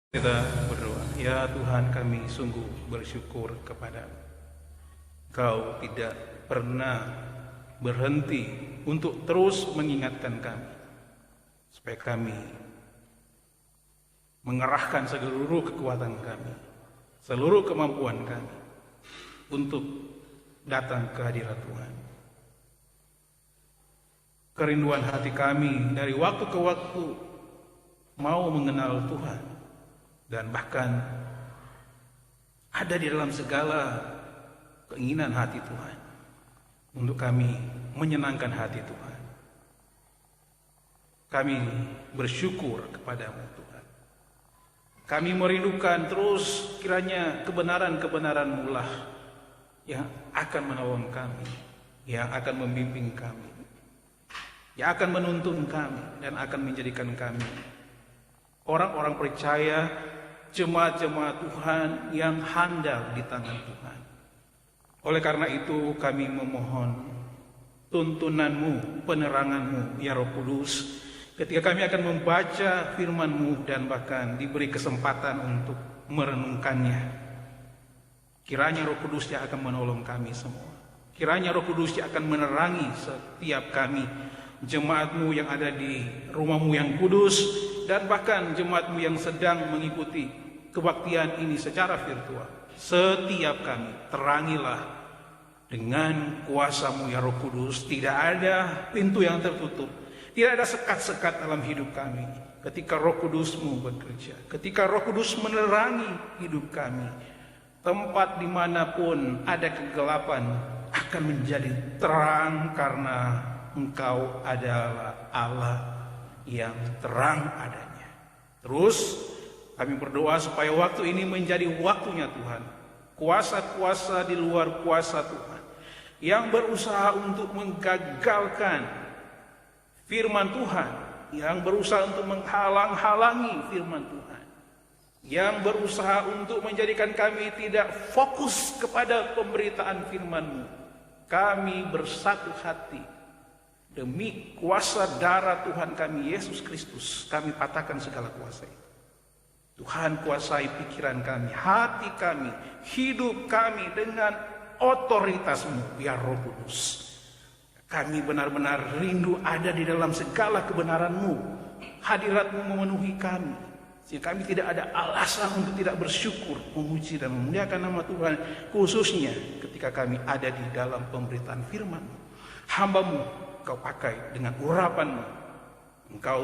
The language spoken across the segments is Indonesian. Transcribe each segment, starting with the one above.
Kita berdoa. Ya Tuhan, kami sungguh bersyukur kepada-Mu. Kau tidak pernah berhenti untuk terus mengingatkan kami, supaya kami mengerahkan seluruh kekuatan kami, seluruh kemampuan kami untuk datang ke hadirat Tuhan. Kerinduan hati kami dari waktu ke waktu mau mengenal Tuhan, dan bahkan ada di dalam segala keinginan hati Tuhan untuk kami menyenangkan hati Tuhan. Kami bersyukur kepada-Mu Tuhan. Kami merindukan terus kiranya kebenaran-kebenaran-Mu lah yang akan menolong kami, yang akan membimbing kami, yang akan menuntun kami dan akan menjadikan kami orang-orang percaya, jemaat-jemaat Tuhan yang handal di tangan Tuhan. Oleh karena itu kami memohon tuntunan-Mu, penerangan-Mu, ya Roh Kudus, ketika kami akan membaca firman-Mu dan bahkan diberi kesempatan untuk merenungkannya. Kiranya Roh Kudus yang akan menolong kami semua. Kiranya Roh Kudus yang akan menerangi setiap kami, jemaat-Mu yang ada di rumah-Mu yang kudus, dan bahkan jemaat-Mu yang sedang mengikuti kebaktian ini secara virtual. Setiap kami terangilah dengan kuasa-Mu ya Roh Kudus. Tidak ada pintu yang tertutup, tidak ada sekat-sekat dalam hidup kami. Ketika Roh Kudus-Mu bekerja, ketika Roh Kudus menerangi hidup kami, tempat dimanapun ada kegelapan akan menjadi terang, karena Engkau adalah Allah yang terang adanya. Terus kami berdoa supaya waktu ini menjadi waktunya Tuhan. Kuasa-kuasa di luar kuasa Tuhan yang berusaha untuk menggagalkan firman Tuhan, yang berusaha untuk menghalang-halangi firman Tuhan, yang berusaha untuk menjadikan kami tidak fokus kepada pemberitaan firman-Mu, kami bersatu hati demi kuasa darah Tuhan kami Yesus Kristus. Kami patahkan segala kuasa itu. Tuhan, kuasai pikiran kami, hati kami, hidup kami dengan otoritas-Mu ya Roh Kudus. Kami benar-benar rindu ada di dalam segala kebenaran-Mu. Hadirat-Mu memenuhi kami, sehingga kami tidak ada alasan untuk tidak bersyukur, memuji dan memuliakan nama Tuhan, khususnya ketika kami ada di dalam pemberitaan firman-Mu. Hamba-Mu Engkau pakai dengan urapan-Mu. Engkau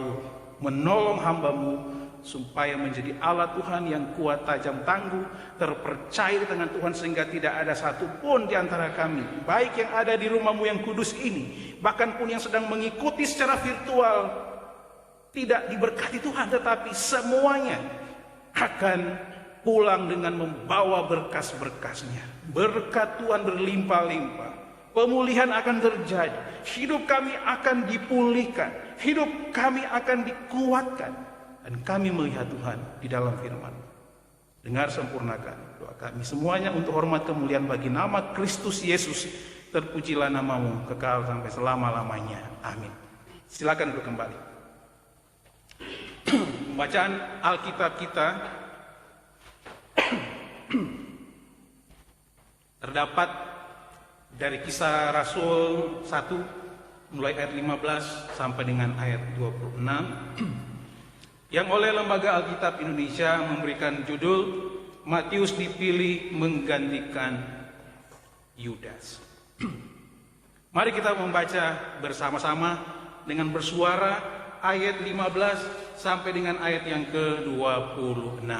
menolong hamba-Mu supaya menjadi alat Tuhan yang kuat, tajam, tangguh, terpercaya di tangan Tuhan, sehingga tidak ada satupun di antara kami, baik yang ada di rumah-Mu yang kudus ini, bahkan pun yang sedang mengikuti secara virtual, tidak diberkati Tuhan, tetapi semuanya akan pulang dengan membawa berkas-berkasnya. Berkat Tuhan berlimpah-limpah. Pemulihan akan terjadi, hidup kami akan dipulihkan, hidup kami akan dikuatkan, dan kami melihat Tuhan di dalam firman. Dengar, sempurnakan doa kami semuanya untuk hormat kemuliaan bagi nama Kristus Yesus. Terpujilah nama-Mu kekal sampai selama-lamanya. Amin. Silakan duduk kembali. Bacaan Alkitab kita terdapat dari Kisah Rasul 1 mulai ayat 15 sampai dengan ayat 26 yang oleh Lembaga Alkitab Indonesia memberikan judul Matius dipilih menggantikan Yudas. Mari kita membaca bersama-sama dengan bersuara ayat 15 sampai dengan ayat yang ke-26.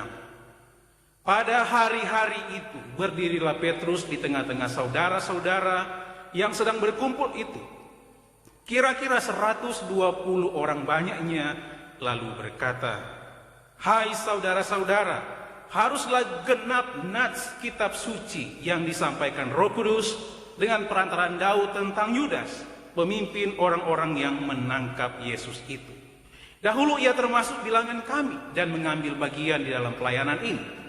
Pada hari-hari itu berdirilah Petrus di tengah-tengah saudara-saudara yang sedang berkumpul itu. Kira-kira 120 orang banyaknya, lalu berkata, "Hai saudara-saudara, haruslah genap nats kitab suci yang disampaikan Roh Kudus dengan perantaraan Daud tentang Yudas, pemimpin orang-orang yang menangkap Yesus itu. Dahulu ia termasuk bilangan kami dan mengambil bagian di dalam pelayanan ini.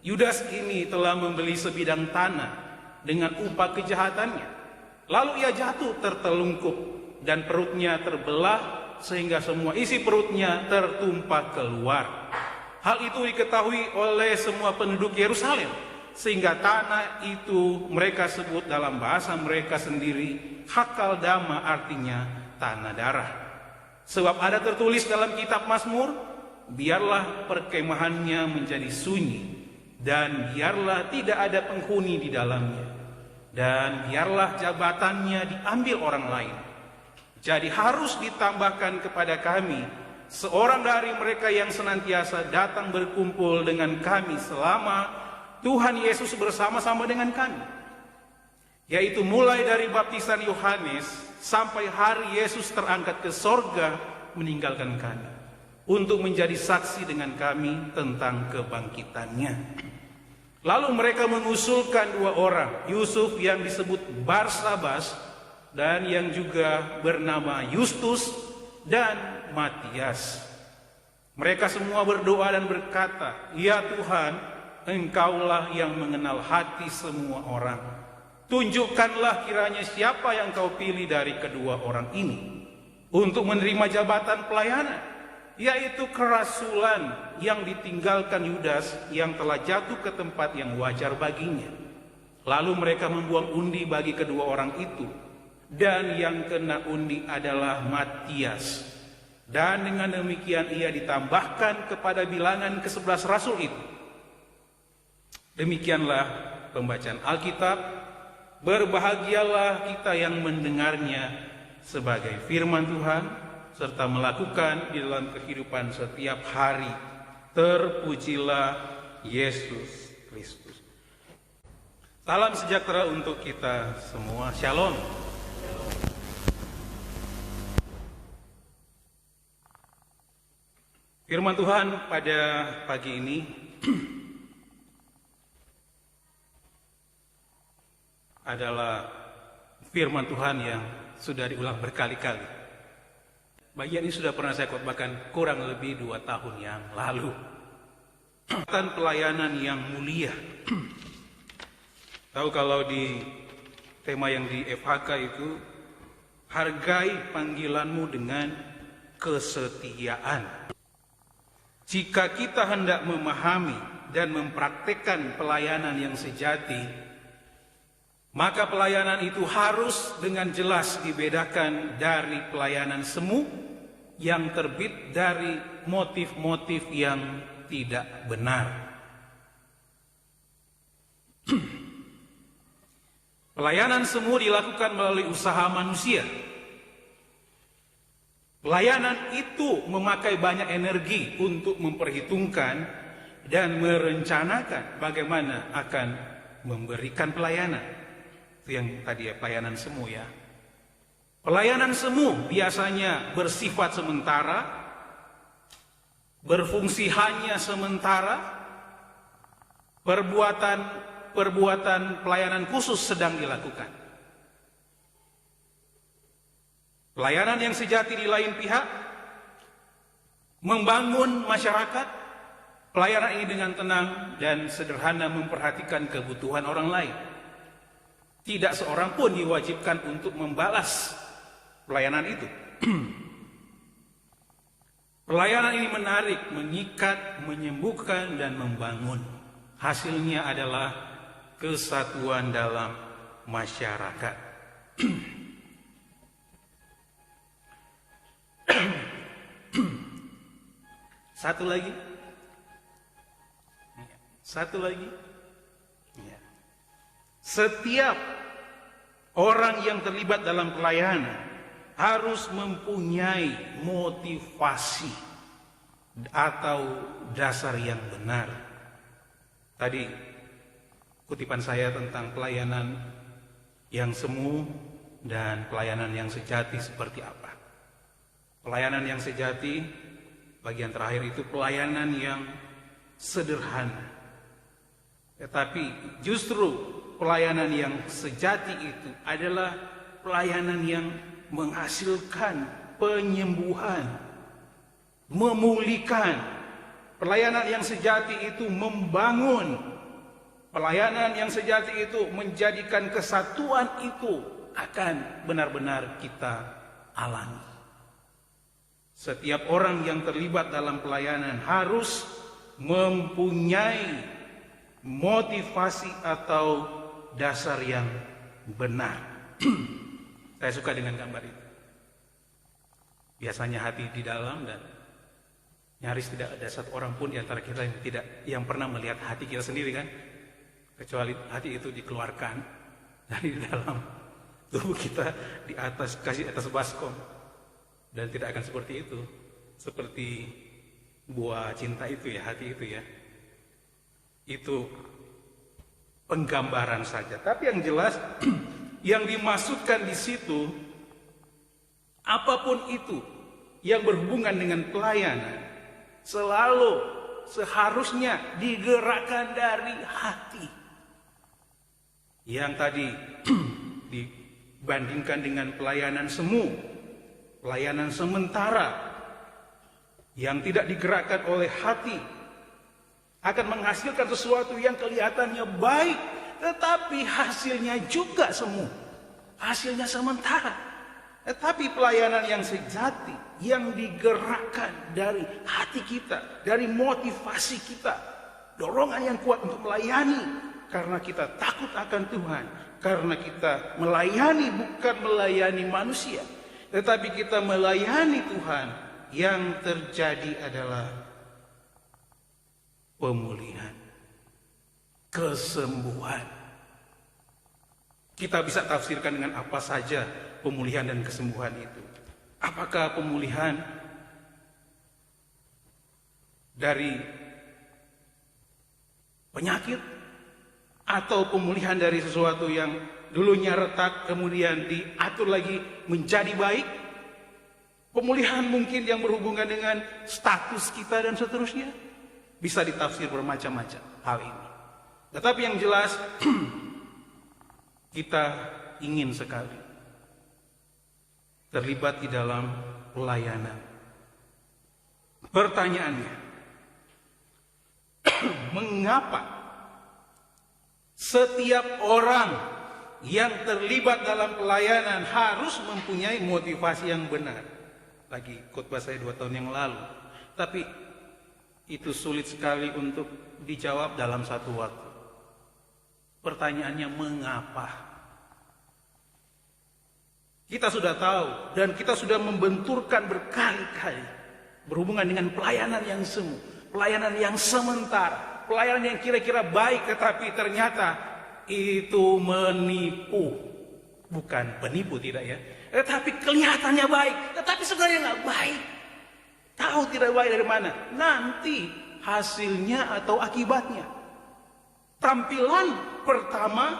Yudas ini telah membeli sebidang tanah dengan upah kejahatannya. Lalu ia jatuh tertelungkup dan perutnya terbelah sehingga semua isi perutnya tertumpah keluar. Hal itu diketahui oleh semua penduduk Yerusalem, sehingga tanah itu mereka sebut dalam bahasa mereka sendiri Hakaldama, artinya tanah darah. Sebab ada tertulis dalam kitab Mazmur, biarlah perkemahannya menjadi sunyi, dan biarlah tidak ada penghuni di dalamnya, dan biarlah jabatannya diambil orang lain. Jadi harus ditambahkan kepada kami seorang dari mereka yang senantiasa datang berkumpul dengan kami selama Tuhan Yesus bersama-sama dengan kami, yaitu mulai dari baptisan Yohanes sampai hari Yesus terangkat ke sorga meninggalkan kami, untuk menjadi saksi dengan kami tentang kebangkitannya. Lalu mereka mengusulkan 2 orang, Yusuf yang disebut Barsabas dan yang juga bernama Justus dan Matias. Mereka semua berdoa dan berkata, "Ya Tuhan, Engkaulah yang mengenal hati semua orang. Tunjukkanlah kiranya siapa yang Kau pilih dari kedua orang ini untuk menerima jabatan pelayanan, yaitu kerasulan yang ditinggalkan Yudas yang telah jatuh ke tempat yang wajar baginya." Lalu mereka membuang undi bagi kedua orang itu, dan yang kena undi adalah Matias. Dan dengan demikian ia ditambahkan kepada bilangan ke-11 rasul itu. Demikianlah pembacaan Alkitab. Berbahagialah kita yang mendengarnya sebagai firman Tuhan, serta melakukan di dalam kehidupan setiap hari. Terpujilah Yesus Kristus. Salam sejahtera untuk kita semua. Shalom. Firman Tuhan pada pagi ini adalah firman Tuhan yang sudah diulang berkali-kali. Bagian ini sudah pernah saya khotbahkan kurang lebih 2 tahun yang lalu. Tentang pelayanan yang mulia. Tahu kalau di tema yang di FHK itu, hargai panggilanmu dengan kesetiaan. Jika kita hendak memahami dan mempraktekkan pelayanan yang sejati, maka pelayanan itu harus dengan jelas dibedakan dari pelayanan semu yang terbit dari motif-motif yang tidak benar. Pelayanan semu dilakukan melalui usaha manusia. Pelayanan itu memakai banyak energi untuk memperhitungkan dan merencanakan bagaimana akan memberikan pelayanan. Itu yang tadi ya, pelayanan semu ya. Pelayanan semu biasanya bersifat sementara, berfungsi hanya sementara, perbuatan pelayanan khusus sedang dilakukan. Pelayanan yang sejati di lain pihak membangun masyarakat. Pelayanan ini dengan tenang dan sederhana memperhatikan kebutuhan orang lain. Tidak seorang pun diwajibkan untuk membalas pelayanan itu. Pelayanan ini menarik, mengikat, menyembuhkan, dan membangun. Hasilnya adalah kesatuan dalam masyarakat. Satu lagi. Setiap orang yang terlibat dalam pelayanan harus mempunyai motivasi atau dasar yang benar. Tadi kutipan saya tentang pelayanan yang semu dan pelayanan yang sejati seperti apa. Pelayanan yang sejati, bagian terakhir itu pelayanan yang sederhana. Tetapi justru pelayanan yang sejati itu adalah pelayanan yang menghasilkan penyembuhan, memulihkan. Pelayanan yang sejati itu membangun. Pelayanan yang sejati itu menjadikan kesatuan itu akan benar-benar kita alami. Setiap orang yang terlibat dalam pelayanan harus mempunyai motivasi atau dasar yang benar. Saya suka dengan gambar itu. Biasanya hati di dalam, dan nyaris tidak ada satu orang pun di antara kita yang pernah melihat hati kita sendiri, kan? Kecuali hati itu dikeluarkan dari dalam tubuh kita, di atas, kasih atas baskom. Dan tidak akan seperti itu. Seperti buah cinta itu ya, hati itu ya. Itu penggambaran saja. Tapi yang jelas yang dimaksudkan di situ, apapun itu yang berhubungan dengan pelayanan selalu seharusnya digerakkan dari hati. Yang tadi dibandingkan dengan pelayanan semu, pelayanan sementara yang tidak digerakkan oleh hati akan menghasilkan sesuatu yang kelihatannya baik, tetapi hasilnya juga semu, hasilnya sementara. Tetapi pelayanan yang sejati, yang digerakkan dari hati kita, dari motivasi kita, dorongan yang kuat untuk melayani, karena kita takut akan Tuhan, karena kita melayani bukan melayani manusia, tetapi kita melayani Tuhan. Yang terjadi adalah pemulihan, kesembuhan. Kita bisa tafsirkan dengan apa saja pemulihan dan kesembuhan itu. Apakah pemulihan dari penyakit, atau pemulihan dari sesuatu yang dulunya retak kemudian diatur lagi menjadi baik? Pemulihan mungkin yang berhubungan dengan status kita dan seterusnya. Bisa ditafsir bermacam-macam hal ini. Tetapi yang jelas kita ingin sekali terlibat di dalam pelayanan. Pertanyaannya, mengapa setiap orang yang terlibat dalam pelayanan harus mempunyai motivasi yang benar? Lagi khotbah saya 2 tahun yang lalu, tapi itu sulit sekali untuk dijawab dalam satu waktu. Pertanyaannya, mengapa? Kita sudah tahu dan kita sudah membenturkan berkali-kali berhubungan dengan pelayanan yang semu, pelayanan yang sementara, pelayanan yang kira-kira baik tetapi ternyata itu menipu. Bukan penipu, tidak ya, tetapi kelihatannya baik tetapi sebenarnya nggak baik. Tahu tidak baik dari mana? Nanti hasilnya atau akibatnya. Tampilan pertama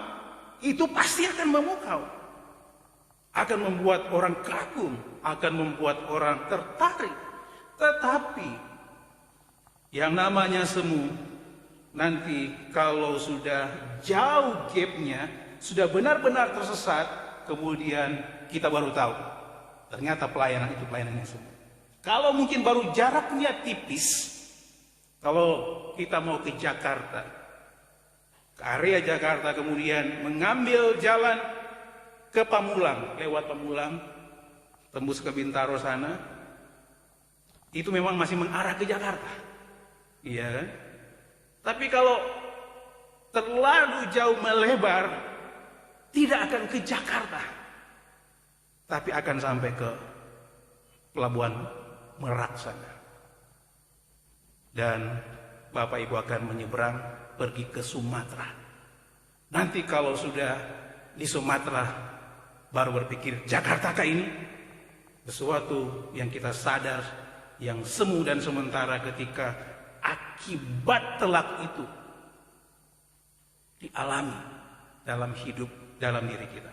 itu pasti akan memukau, akan membuat orang kagum, akan membuat orang tertarik. Tetapi yang namanya semu, nanti kalau sudah jauh gapnya, sudah benar-benar tersesat, kemudian kita baru tahu ternyata pelayanan itu pelayanan yang semu. Kalau mungkin baru jaraknya tipis, kalau kita mau ke Jakarta, ke area Jakarta, kemudian mengambil jalan ke Pamulang, lewat Pamulang, tembus ke Bintaro sana, itu memang masih mengarah ke Jakarta, iya kan? Tapi kalau terlalu jauh melebar, tidak akan ke Jakarta, tapi akan sampai ke Pelabuhan Merak sana. Dan Bapak Ibu akan menyeberang pergi ke Sumatera. Nanti kalau sudah di Sumatera, baru berpikir, Jakarta kah ini? Sesuatu yang kita sadar, yang semu dan sementara ketika akibat telak itu dialami dalam hidup, dalam diri kita.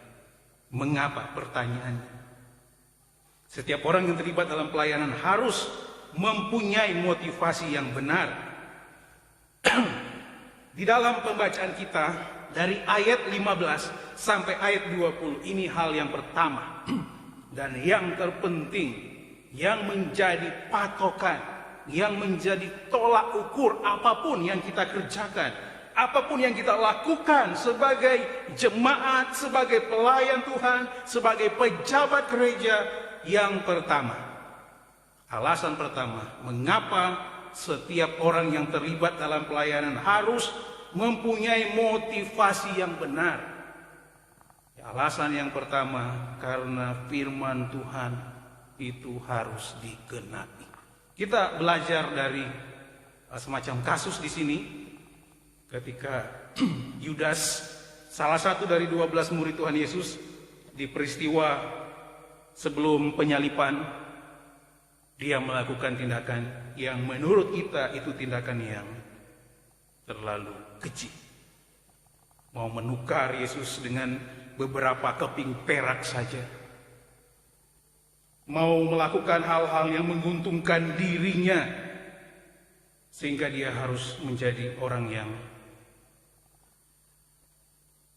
Mengapa? Pertanyaannya. Setiap orang yang terlibat dalam pelayanan harus mempunyai motivasi yang benar. Di dalam pembacaan kita dari ayat 15 sampai ayat 20, ini hal yang pertama dan yang terpenting, yang menjadi patokan, yang menjadi tolak ukur apapun yang kita kerjakan, apapun yang kita lakukan sebagai jemaat, sebagai pelayan Tuhan, sebagai pejabat gereja. Yang pertama, alasan pertama, mengapa setiap orang yang terlibat dalam pelayanan harus mempunyai motivasi yang benar. Alasan yang pertama, karena firman Tuhan itu harus digenapi. Kita belajar dari semacam kasus di sini ketika Yudas, salah satu dari 12 murid Tuhan Yesus, di peristiwa sebelum penyalipan, dia melakukan tindakan yang menurut kita itu tindakan yang terlalu keji. Mau menukar Yesus dengan beberapa keping perak saja. Mau melakukan hal-hal yang menguntungkan dirinya, sehingga dia harus menjadi orang yang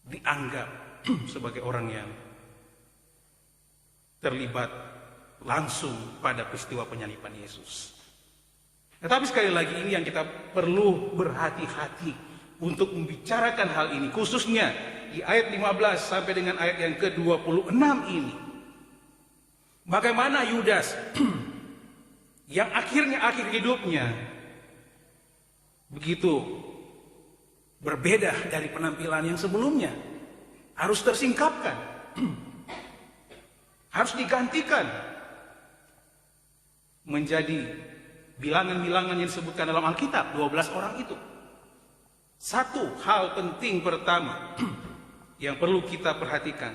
dianggap sebagai orang yang terlibat langsung pada peristiwa penyalipan Yesus. Tetapi sekali lagi ini yang kita perlu berhati-hati untuk membicarakan hal ini, khususnya di ayat 15 sampai dengan ayat yang ke-26 ini. Bagaimana Yudas yang akhirnya akhir hidupnya begitu berbeda dari penampilan yang sebelumnya, harus tersingkapkan, harus digantikan menjadi bilangan-bilangan yang disebutkan dalam Alkitab, 12 orang itu. Satu hal penting pertama yang perlu kita perhatikan,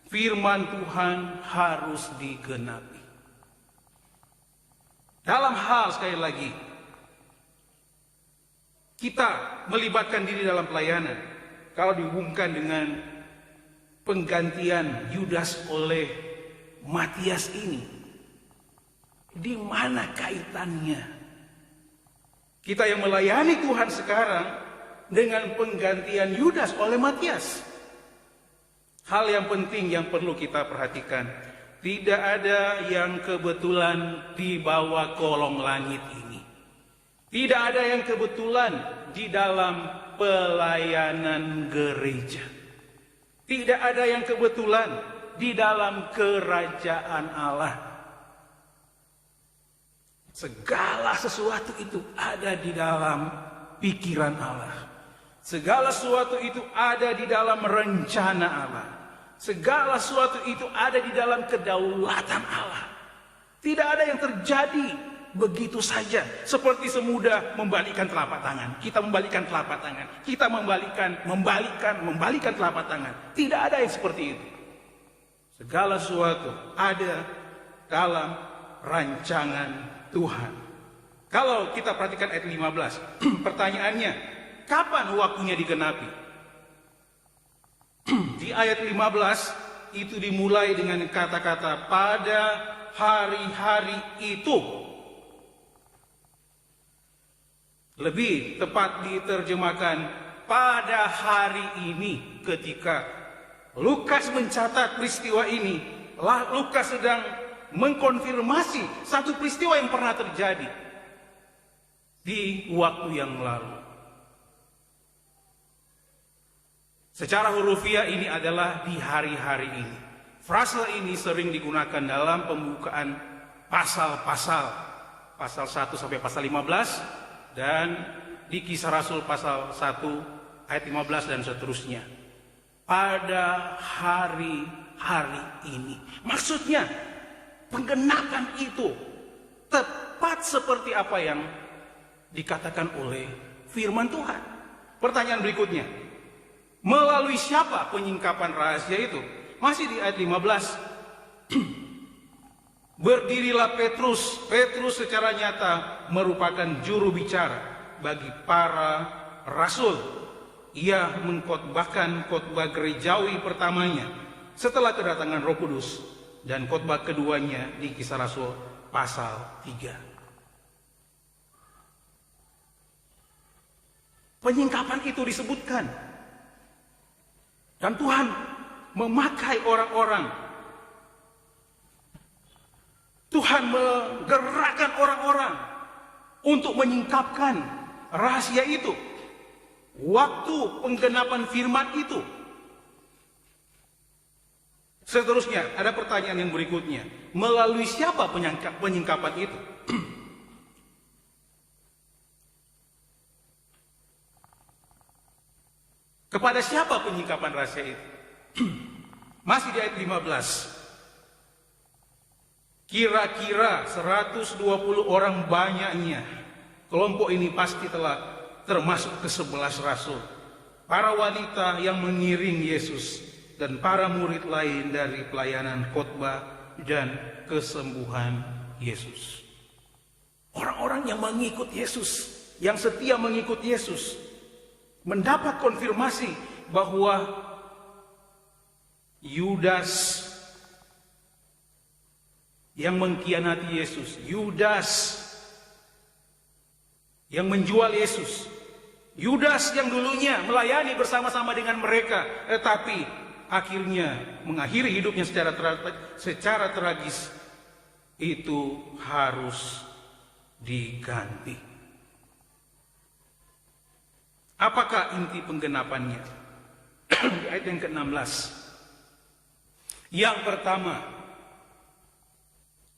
firman Tuhan harus digenapi. Dalam hal, sekali lagi, kita melibatkan diri dalam pelayanan, kalau dihubungkan dengan penggantian Yudas oleh Matias ini, di mana kaitannya kita yang melayani Tuhan sekarang dengan penggantian Yudas oleh Matias? Hal yang penting yang perlu kita perhatikan, tidak ada yang kebetulan di bawah kolong langit ini. Tidak ada yang kebetulan di dalam pelayanan gereja. Tidak ada yang kebetulan di dalam kerajaan Allah. Segala sesuatu itu ada di dalam pikiran Allah. Segala sesuatu itu ada di dalam rencana Allah. Segala sesuatu itu ada di dalam kedaulatan Allah. Tidak ada yang terjadi begitu saja, seperti semudah membalikkan telapak tangan. Kita membalikkan telapak tangan, kita membalikkan telapak tangan. Tidak ada yang seperti itu. Segala sesuatu ada dalam rancangan Tuhan. Kalau kita perhatikan ayat 15, pertanyaannya, kapan waktunya digenapi? Di ayat 15 itu dimulai dengan kata-kata pada hari-hari itu. Lebih tepat diterjemahkan pada hari ini. Ketika Lukas mencatat peristiwa ini, Lukas sedang mengkonfirmasi satu peristiwa yang pernah terjadi di waktu yang lalu. Secara hurufiah ini adalah di hari-hari ini. Frase ini sering digunakan dalam pembukaan pasal-pasal, pasal 1 sampai pasal 15, dan di Kisah Rasul pasal 1 ayat 15 dan seterusnya. Pada hari-hari ini. Maksudnya penggenapan itu tepat seperti apa yang dikatakan oleh firman Tuhan. Pertanyaan berikutnya, melalui siapa penyingkapan rahasia itu? Masih di ayat 15. Berdirilah Petrus. Petrus secara nyata merupakan juru bicara bagi para rasul. Ia mengkhotbahkan khotbah gerejawi pertamanya setelah kedatangan Roh Kudus, dan khotbah keduanya di Kisah Rasul pasal 3. Penyingkapan itu disebutkan, dan Tuhan memakai orang-orang. Tuhan menggerakkan orang-orang untuk menyingkapkan rahasia itu. Waktu penggenapan firman itu. Seterusnya ada pertanyaan yang berikutnya. Melalui siapa penyingkapan itu? Kepada siapa penyingkapan rahasia itu? Masih di ayat 15. Kira-kira 120 orang banyaknya. Kelompok ini pasti telah termasuk ke-11 rasul. Para wanita yang mengiring Yesus dan para murid lain dari pelayanan khotbah dan kesembuhan Yesus. Orang-orang yang mengikut Yesus, yang setia mengikut Yesus, mendapat konfirmasi bahwa Yudas yang mengkhianati Yesus, Yudas yang menjual Yesus, Yudas yang dulunya melayani bersama-sama dengan mereka, tetapi akhirnya mengakhiri hidupnya secara tragis, itu harus diganti. Apakah inti penggenapannya? Di ayat yang ke-16. Yang pertama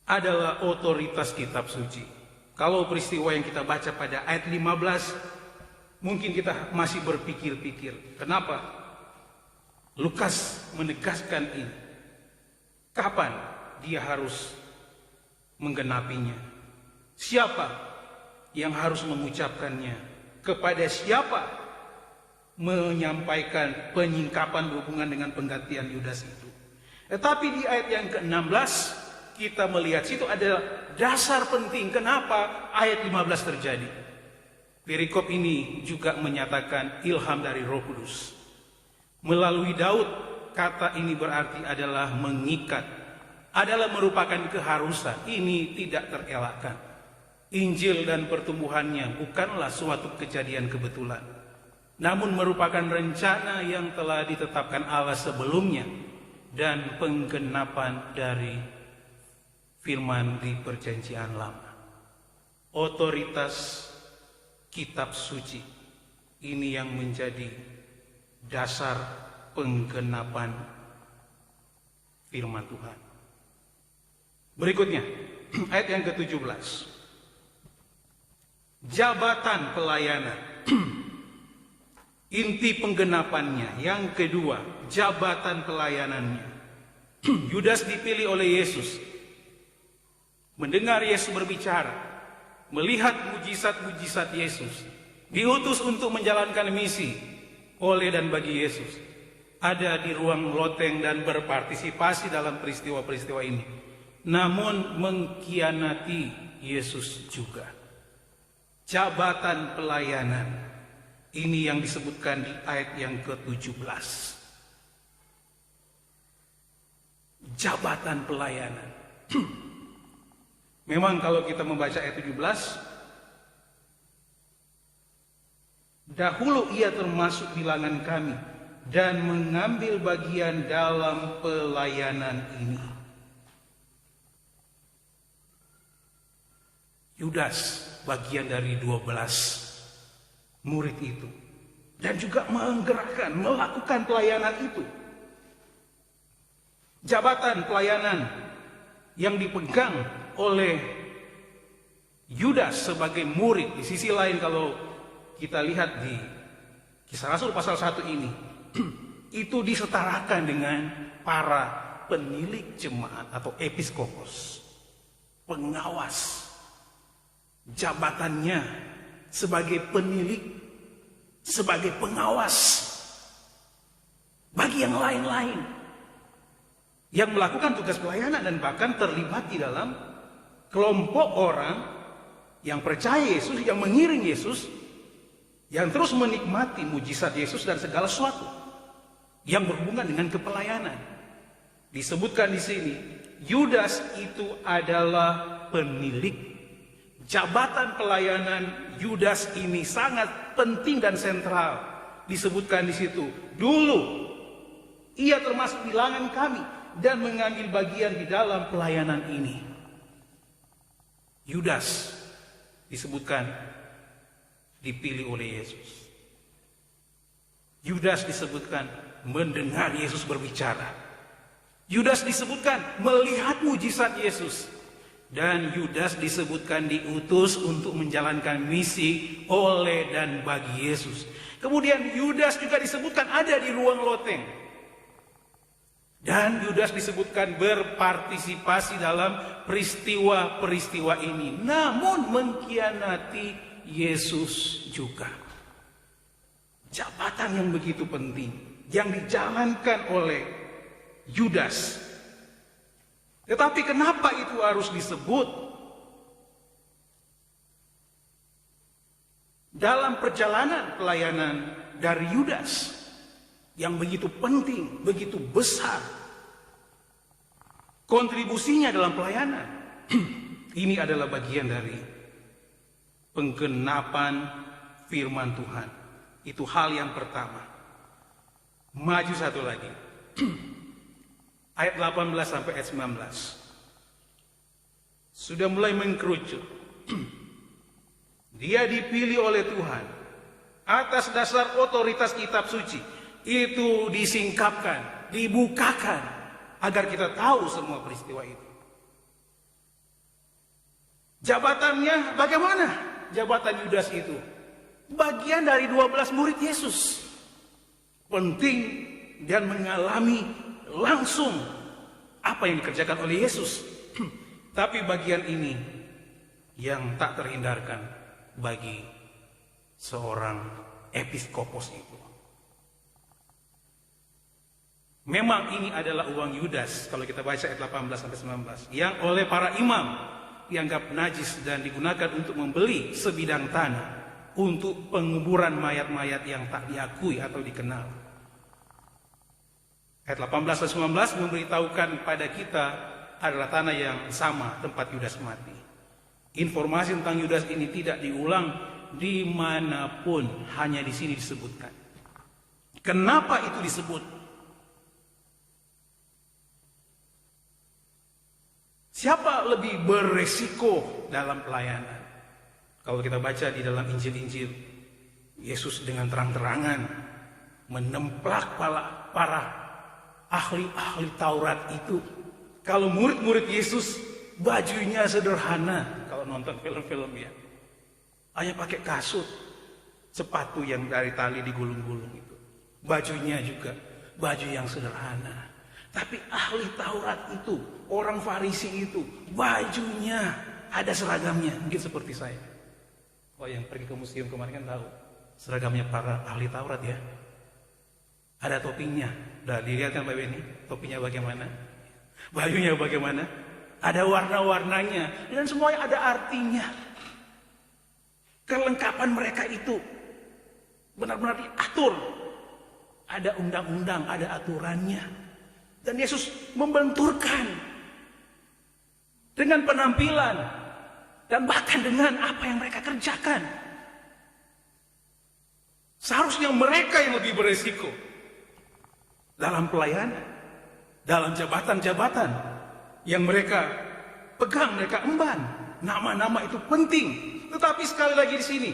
adalah otoritas kitab suci. Kalau peristiwa yang kita baca pada ayat 15, mungkin kita masih berpikir-pikir, kenapa Lukas menegaskan ini? Kapan dia harus menggenapinya? Siapa yang harus mengucapkannya? Kepada siapa menyampaikan penyingkapan berhubungan dengan penggantian Yudas itu? Tetapi di ayat yang ke-16 kita melihat situ ada dasar penting kenapa ayat 15 terjadi. Perikop ini juga menyatakan ilham dari Roh Kudus. Melalui Daud, kata ini berarti adalah mengikat, adalah merupakan keharusan. Ini tidak terelakkan. Injil dan pertumbuhannya bukanlah suatu kejadian kebetulan, namun merupakan rencana yang telah ditetapkan Allah sebelumnya dan penggenapan dari firman di Perjanjian Lama. Otoritas kitab suci ini yang menjadi dasar penggenapan firman Tuhan. Berikutnya, ayat yang ke-17. Jabatan pelayanan. Inti penggenapannya. Yang kedua, jabatan pelayanannya. Yudas dipilih oleh Yesus. Mendengar Yesus berbicara, melihat mujizat-mujizat Yesus, diutus untuk menjalankan misi oleh dan bagi Yesus, ada di ruang loteng dan berpartisipasi dalam peristiwa-peristiwa ini, namun mengkhianati Yesus juga. Jabatan pelayanan ini yang disebutkan di ayat yang ke-17. Jabatan pelayanan. Memang kalau kita membaca ayat 17, dahulu ia termasuk bilangan kami dan mengambil bagian dalam pelayanan ini. Yudas bagian dari 12 murid itu dan juga menggerakkan, melakukan pelayanan itu. Jabatan pelayanan yang dipegang oleh Yudas sebagai murid. Di sisi lain kalau kita lihat di Kisah Rasul pasal 1 ini, itu disetarakan dengan para penilik jemaat atau episkopos, pengawas. Jabatannya sebagai penilik, sebagai pengawas bagi yang lain-lain yang melakukan tugas pelayanan dan bahkan terlibat di dalam kelompok orang yang percaya Yesus, yang mengiring Yesus, yang terus menikmati mujizat Yesus dan segala sesuatu yang berhubungan dengan kepelayanan. Disebutkan di sini, Yudas itu adalah penilik. Jabatan pelayanan Yudas ini sangat penting dan sentral. Disebutkan di situ, dulu ia termasuk bilangan kami dan mengambil bagian di dalam pelayanan ini. Yudas disebutkan dipilih oleh Yesus. Yudas disebutkan mendengar Yesus berbicara. Yudas disebutkan melihat mujizat Yesus. Dan Yudas disebutkan diutus untuk menjalankan misi oleh dan bagi Yesus. Kemudian Yudas juga disebutkan ada di ruang loteng. Dan Yudas disebutkan berpartisipasi dalam peristiwa-peristiwa ini. Namun mengkhianati Yesus juga. Jabatan yang begitu penting yang dijalankan oleh Yudas. Tetapi kenapa itu harus disebut? Dalam perjalanan pelayanan dari Yudas yang begitu penting, begitu besar kontribusinya dalam pelayanan. Ini adalah bagian dari penggenapan firman Tuhan. Itu hal yang pertama. Maju satu lagi. Ayat 18 sampai ayat 19. Sudah mulai mengkerucut. Dia dipilih oleh Tuhan atas dasar otoritas kitab suci. Itu disingkapkan, dibukakan agar kita tahu semua peristiwa itu. Jabatannya bagaimana? Jabatan Yudas itu bagian dari 12 murid Yesus. Penting dan mengalami langsung apa yang dikerjakan oleh Yesus. Tapi bagian ini yang tak terhindarkan bagi seorang episkopos itu. Memang ini adalah uang Yudas kalau kita baca ayat 18 sampai 19 yang oleh para imam dianggap najis dan digunakan untuk membeli sebidang tanah untuk penguburan mayat-mayat yang tak diakui atau dikenal. Ayat 18 dan 19 memberitahukan pada kita adalah tanah yang sama tempat Yudas mati. Informasi tentang Yudas ini tidak diulang dimanapun, hanya di sini disebutkan. Kenapa itu disebut? Siapa lebih beresiko dalam pelayanan? Kalau kita baca di dalam Injil-Injil, Yesus dengan terang-terangan menemplak para ahli-ahli Taurat itu. Kalau murid-murid Yesus bajunya sederhana, kalau nonton film-film ya, hanya pakai kasut, sepatu yang dari tali digulung-gulung itu. Bajunya juga baju yang sederhana. Tapi ahli Taurat itu, orang Farisi itu, bajunya ada seragamnya, mungkin seperti saya. Oh, yang pergi ke museum kemarin kan tahu seragamnya para ahli Taurat ya. Ada topinya. Udah dilihat kan Pak Beni, topinya bagaimana? Bajunya bagaimana? Ada warna-warnanya dan semuanya ada artinya. Kelengkapan mereka itu benar-benar diatur. Ada undang-undang, ada aturannya. Dan Yesus membenturkan dengan penampilan dan bahkan dengan apa yang mereka kerjakan. Seharusnya mereka yang lebih beresiko dalam pelayanan, dalam jabatan-jabatan yang mereka pegang, mereka emban. Nama-nama itu penting. Tetapi sekali lagi di sini,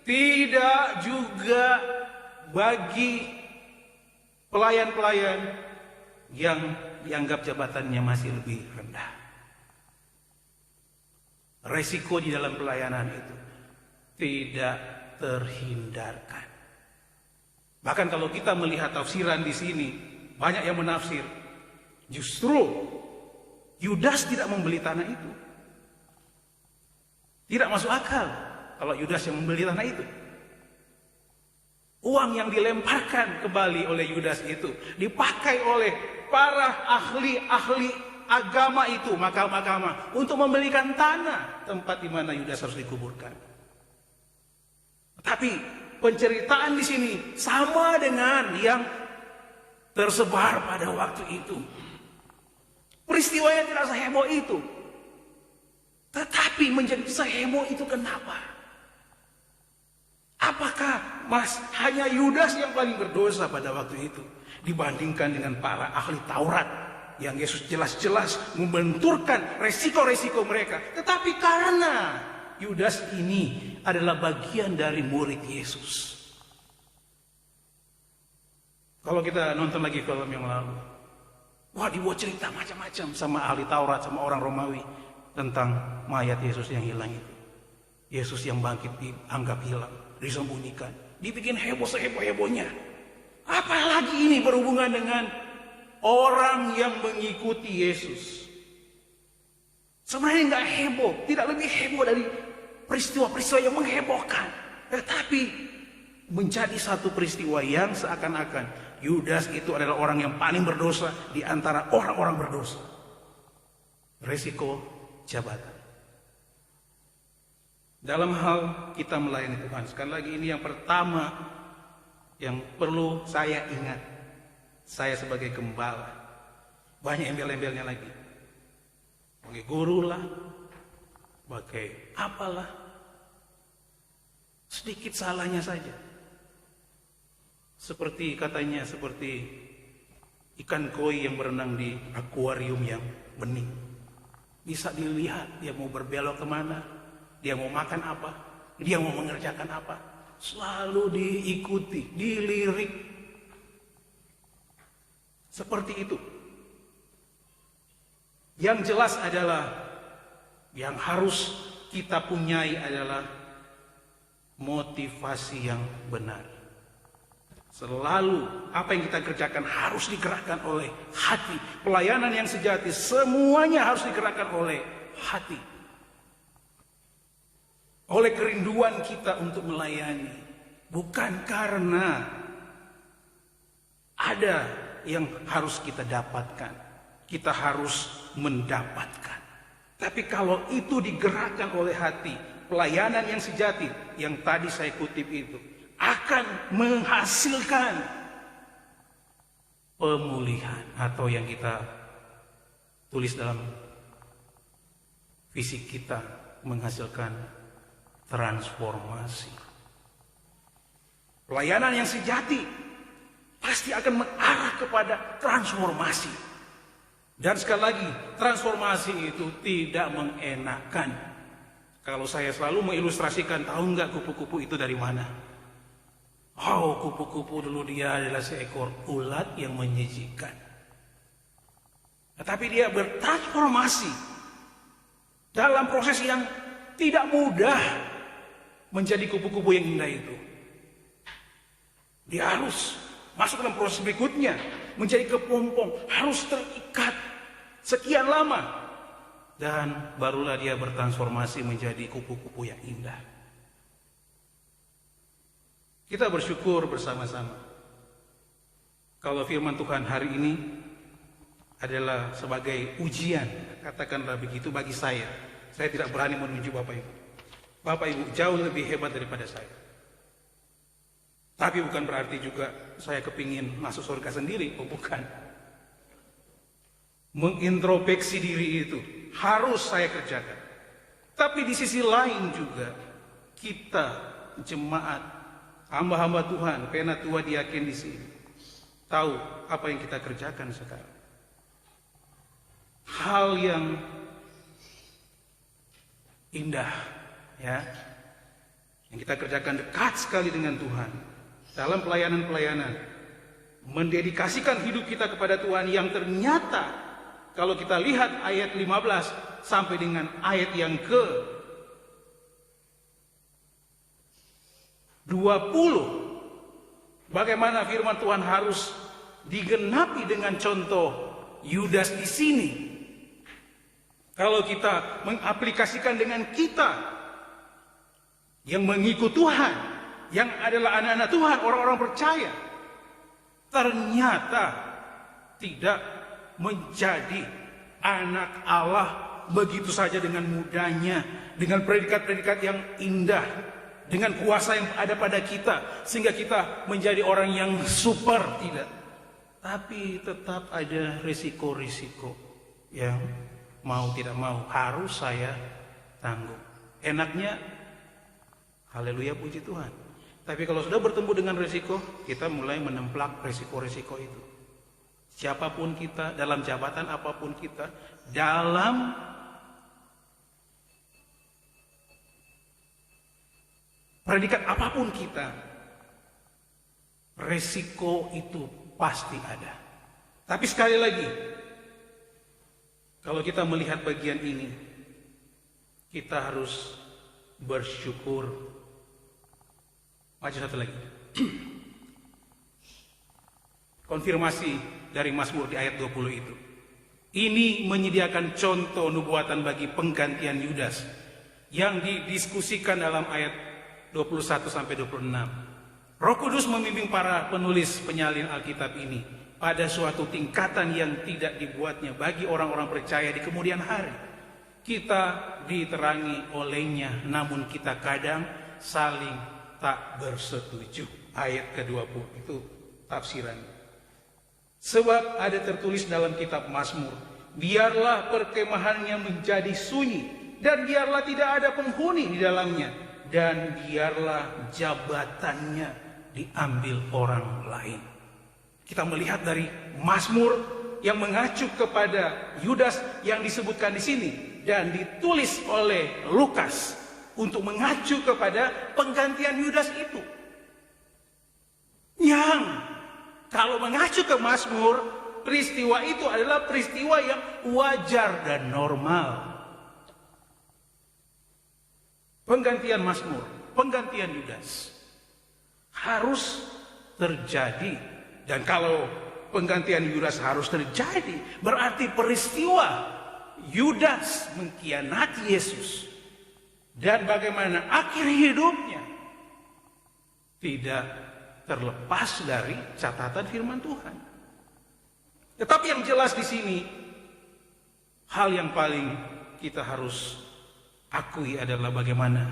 tidak juga bagi pelayan-pelayan yang dianggap jabatannya masih lebih rendah. Resiko di dalam pelayanan itu tidak terhindarkan. Bahkan kalau kita melihat tafsiran di sini, banyak yang menafsir justru Yudas tidak membeli tanah itu. Tidak masuk akal kalau Yudas yang membeli tanah itu. Uang yang dilemparkan kembali oleh Yudas itu dipakai oleh para ahli-ahli agama itu, mahkamah untuk membelikan tanah tempat di mana Yudas harus dikuburkan. Tapi penceritaan di sini sama dengan yang tersebar pada waktu itu. Peristiwanya tidak seheboh itu. Tetapi menjadi seheboh itu kenapa? Apakah hanya Yudas yang paling berdosa pada waktu itu dibandingkan dengan para ahli Taurat yang Yesus jelas-jelas membenturkan resiko-resiko mereka? Tetapi karena Yudas ini adalah bagian dari murid Yesus. Kalau kita nonton lagi film yang lalu, wah dibuat cerita macam-macam sama ahli Taurat, sama orang Romawi. tentang mayat Yesus yang hilang itu. Yesus yang bangkit dianggap hilang, disembunyikan, dibikin heboh seheboh-hebohnya. Apalagi ini berhubungan dengan orang yang mengikuti Yesus. Sebenarnya nggak heboh, tidak lebih heboh dari peristiwa-peristiwa yang menghebohkan. Tetapi menjadi satu peristiwa yang seakan-akan Yudas itu adalah orang yang paling berdosa di antara orang-orang berdosa. Resiko jabatan. Dalam hal kita melayani Tuhan, sekali lagi ini yang pertama yang perlu saya ingat. Saya sebagai gembala, banyak embel-embelnya lagi. Sebagai guru lah, sebagai apalah, sedikit salahnya saja. Seperti katanya, seperti ikan koi yang berenang di akuarium yang bening. Bisa dilihat dia mau berbelok kemana, dia mau makan apa, dia mau mengerjakan apa. Selalu diikuti, dilirik. Seperti itu. Yang jelas adalah, yang harus kita punyai adalah motivasi yang benar. Selalu apa yang kita kerjakan harus digerakkan oleh hati. Pelayanan yang sejati semuanya harus digerakkan oleh hati. Oleh kerinduan kita untuk melayani. Bukan karena ada yang harus kita dapatkan. Kita harus mendapatkan. Tapi kalau itu digerakkan oleh hati, pelayanan yang sejati yang tadi saya kutip itu akan menghasilkan pemulihan, atau yang kita tulis dalam fisik kita, menghasilkan transformasi. Pelayanan yang sejati pasti akan mengarah kepada transformasi. Dan sekali lagi, transformasi itu tidak mengenakan. Kalau saya selalu mengilustrasikan, tahu nggak kupu-kupu itu dari mana? Oh, kupu-kupu dulu dia adalah seekor ulat yang menjijikan. Tetapi dia bertransformasi dalam proses yang tidak mudah menjadi kupu-kupu yang indah itu. Dia harus masuk dalam proses berikutnya, menjadi kepompong, harus terikat sekian lama, dan barulah dia bertransformasi menjadi kupu-kupu yang indah. Kita bersyukur bersama-sama kalau firman Tuhan hari ini adalah sebagai ujian, katakanlah begitu, bagi saya. Saya tidak berani menunjuk Bapak Ibu. Bapak Ibu jauh lebih hebat daripada saya. Tapi bukan berarti juga saya kepingin masuk surga sendiri. Oh, bukan. Mengintrospeksi diri itu harus saya kerjakan. Tapi di sisi lain juga kita jemaat, hamba-hamba Tuhan, penatua diaken di sini, tahu apa yang kita kerjakan sekarang. Hal yang indah, ya, yang kita kerjakan dekat sekali dengan Tuhan. Dalam pelayanan-pelayanan, mendedikasikan hidup kita kepada Tuhan, yang ternyata kalau kita lihat ayat 15 sampai dengan ayat yang ke 20, bagaimana firman Tuhan harus digenapi dengan contoh Yudas di sini. Kalau kita mengaplikasikan dengan kita yang mengikut Tuhan, yang adalah anak-anak Tuhan, orang-orang percaya, ternyata tidak menjadi anak Allah begitu saja dengan mudahnya, dengan predikat-predikat yang indah, dengan kuasa yang ada pada kita, sehingga kita menjadi orang yang super, tidak. Tapi tetap ada risiko-risiko yang mau tidak mau harus saya tanggung. Enaknya, haleluya, puji Tuhan. Tapi kalau sudah bertemu dengan risiko, kita mulai menemplak risiko-risiko itu. Siapapun kita, dalam jabatan apapun kita, dalam predikat apapun kita, risiko itu pasti ada. Tapi sekali lagi, kalau kita melihat bagian ini, kita harus bersyukur. Maju satu lagi. Konfirmasi dari Mazmur di ayat 20 itu. Ini menyediakan contoh nubuatan bagi penggantian Yudas yang didiskusikan dalam ayat 21 sampai 26. Roh Kudus membimbing para penulis penyalin Alkitab ini pada suatu tingkatan yang tidak dibuatnya bagi orang-orang percaya di kemudian hari. Kita diterangi olehnya, namun kita kadang saling tak bersetuju. Ayat ke-20 itu tafsirannya. Sebab ada tertulis dalam kitab Mazmur, biarlah perkemahannya menjadi sunyi, dan biarlah tidak ada penghuni di dalamnya, dan biarlah jabatannya diambil orang lain. Kita melihat dari Mazmur yang mengacu kepada Yudas yang disebutkan di sini dan ditulis oleh Lukas untuk mengacu kepada penggantian Yudas itu. Yang kalau mengacu ke Mazmur, peristiwa itu adalah peristiwa yang wajar dan normal. Penggantian Mazmur, penggantian Yudas harus terjadi. Dan kalau penggantian Yudas harus terjadi, berarti peristiwa Yudas mengkhianati Yesus dan bagaimana akhir hidupnya tidak terlepas dari catatan firman Tuhan. Tetapi yang jelas di sini, hal yang paling kita harus akui adalah bagaimana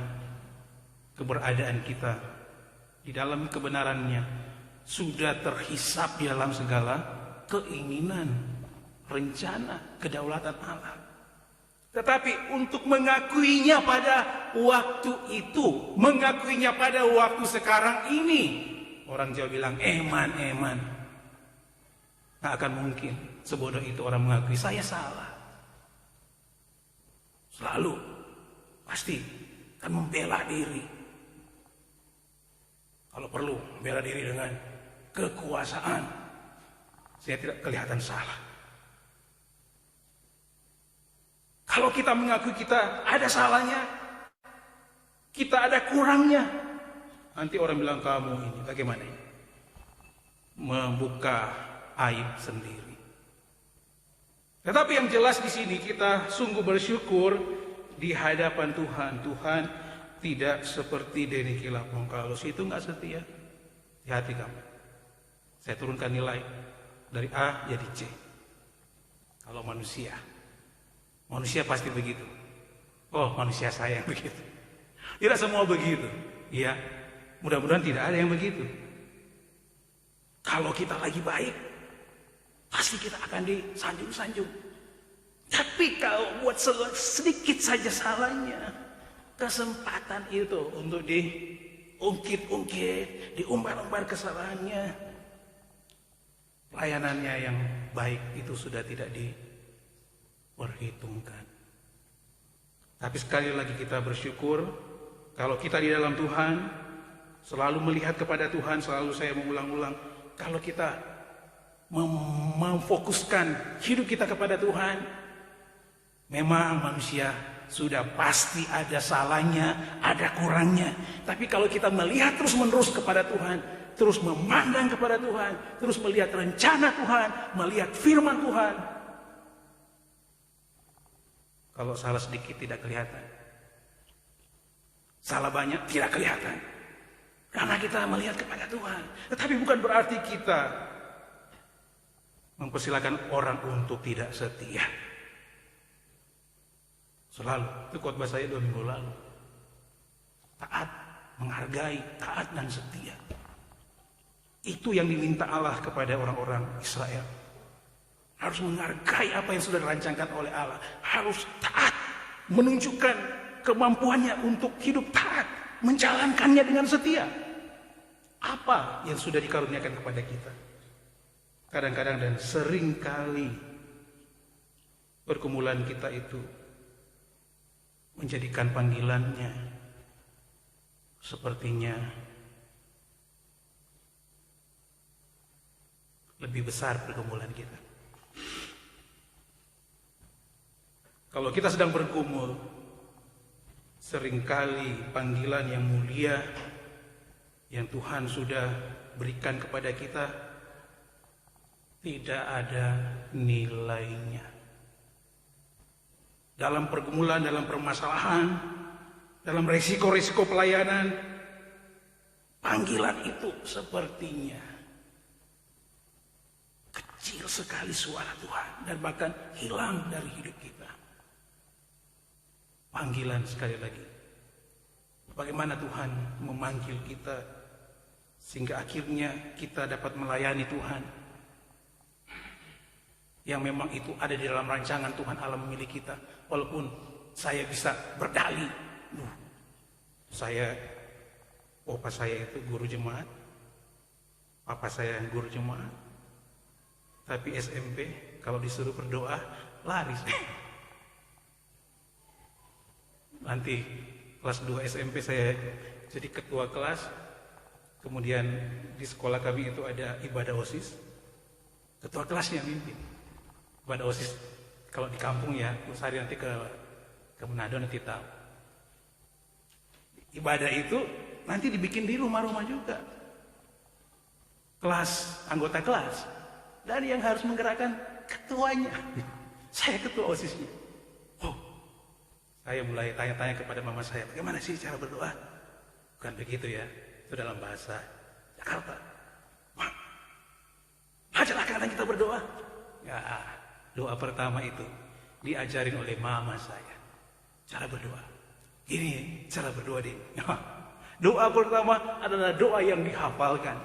keberadaan kita di dalam kebenarannya sudah terhisap di dalam segala keinginan, rencana, kedaulatan Allah. Tetapi untuk mengakuinya pada waktu itu, mengakuinya pada waktu sekarang ini, orang Jawa bilang eman. Nggak akan mungkin sebodoh itu orang mengakui saya salah. Selalu pasti akan membela diri. Kalau perlu membela diri dengan kekuasaan. Saya tidak kelihatan salah. Kalau kita mengakui kita ada salahnya, kita ada kurangnya, nanti orang bilang kamu ini bagaimana ini? Membuka aib sendiri. Tetapi yang jelas di sini kita sungguh bersyukur di hadapan Tuhan. Tuhan tidak seperti Denny Kilapongkalus, itu nggak setia. Di hati kamu. Saya turunkan nilai dari A jadi C. Kalau manusia pasti begitu. Oh, manusia saya yang begitu. Tidak semua begitu. Ya, mudah-mudahan tidak ada yang begitu. Kalau kita lagi baik, pasti kita akan disanjung-sanjung. Tapi kalau buat sedikit saja salahnya, kesempatan itu untuk diungkit-ungkit, diumbar-umbar kesalahannya, pelayanannya yang baik itu sudah tidak diperhitungkan. Tapi sekali lagi kita bersyukur kalau kita di dalam Tuhan, selalu melihat kepada Tuhan. Selalu saya mengulang-ulang, kalau kita memfokuskan hidup kita kepada Tuhan, memang manusia sudah pasti ada salahnya, ada kurangnya. Tapi kalau kita melihat terus-menerus kepada Tuhan, terus memandang kepada Tuhan, terus melihat rencana Tuhan, melihat firman Tuhan, kalau salah sedikit tidak kelihatan, salah banyak tidak kelihatan, karena kita melihat kepada Tuhan. Tetapi bukan berarti kita mempersilakan orang untuk tidak setia. Selalu, itu khotbah saya 2 minggu lalu. Taat, menghargai, taat dan setia. Itu yang diminta Allah kepada orang-orang Israel. Harus menghargai apa yang sudah dirancangkan oleh Allah. Harus taat, menunjukkan kemampuannya untuk hidup taat, menjalankannya dengan setia. Apa yang sudah dikaruniakan kepada kita? Kadang-kadang dan seringkali pergumulan kita itu menjadikan panggilannya sepertinya lebih besar pergumulan kita. Kalau kita sedang bergumul, seringkali panggilan yang mulia yang Tuhan sudah berikan kepada kita tidak ada nilainya. Dalam pergumulan, dalam permasalahan, dalam resiko-resiko pelayanan, panggilan itu sepertinya kecil sekali suara Tuhan dan bahkan hilang dari hidup kita. Panggilan sekali lagi, bagaimana Tuhan memanggil kita sehingga akhirnya kita dapat melayani Tuhan yang memang itu ada di dalam rancangan Tuhan Allah memilih kita. Walaupun saya bisa berdalih, Bapak saya itu guru jemaat, Papa saya guru jemaat, tapi SMP kalau disuruh berdoa lari saya. Nanti kelas 2 SMP saya jadi ketua kelas. Kemudian di sekolah kami itu ada ibadah OSIS, ketua kelasnya mimpin ibadah OSIS. Kalau di kampung ya, Sari nanti ke Manado nanti tahu. Ibadah itu nanti dibikin di rumah-rumah juga. Kelas, anggota kelas. Dan yang harus menggerakkan ketuanya. Saya ketua OSISnya. Oh, saya mulai tanya-tanya kepada mama saya, bagaimana sih cara berdoa? Bukan begitu ya, itu dalam bahasa Jakarta. Wah, ajarkan kita berdoa. Ya, doa pertama itu diajarin oleh mama saya. Cara berdoa. Ini cara berdoa deh. Doa pertama adalah doa yang dihafalkan.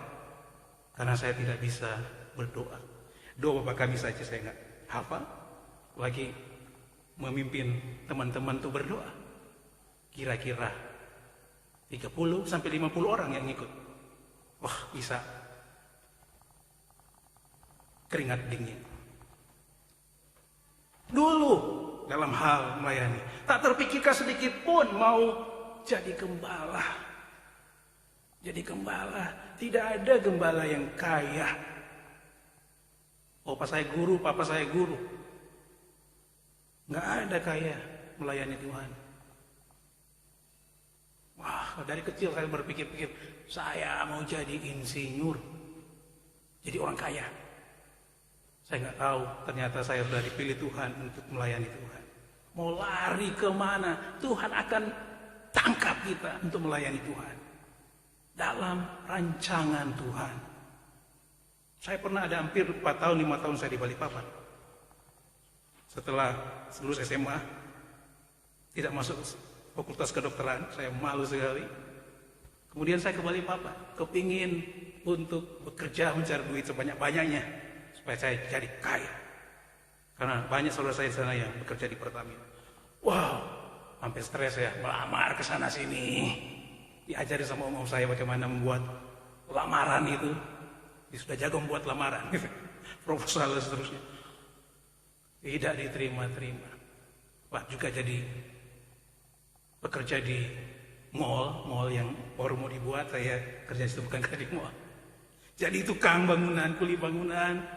Karena saya tidak bisa berdoa. Doa Bapak kami saja saya nggak hafal. Lagi memimpin teman-teman tuh berdoa. Kira-kira 30 sampai 50 orang yang ikut. Wah, bisa keringat dingin. Dulu dalam hal melayani, tak terpikirkan sedikit pun mau jadi gembala. Jadi gembala, tidak ada gembala yang kaya. Papa saya guru, papa saya guru. Nggak ada kaya melayani Tuhan. Wah, dari kecil saya berpikir-pikir, saya mau jadi insinyur, jadi orang kaya. Saya nggak tahu, ternyata saya sudah dipilih Tuhan untuk melayani Tuhan. Mau lari kemana, Tuhan akan tangkap kita untuk melayani Tuhan. Dalam rancangan Tuhan. Saya pernah ada hampir 4 tahun, 5 tahun saya di Balikpapan. Setelah lulus SMA, tidak masuk fakultas kedokteran, saya malu sekali. Kemudian saya ke Balikpapan, kepingin untuk bekerja mencari duit sebanyak-banyaknya. Supaya saya jadi kaya. Karena banyak saudara saya di sana yang bekerja di Pertamina. Wow, sampai stres ya, melamar ke sana sini. Diajari sama om saya bagaimana membuat lamaran itu. Dia sudah jago membuat lamaran. Proposal dan seterusnya. Tidak diterima-terima. Pak juga jadi bekerja di mall yang baru mau dibuat. Saya kerja di situ, bukan kerja di mall. Jadi tukang bangunan, kuli bangunan.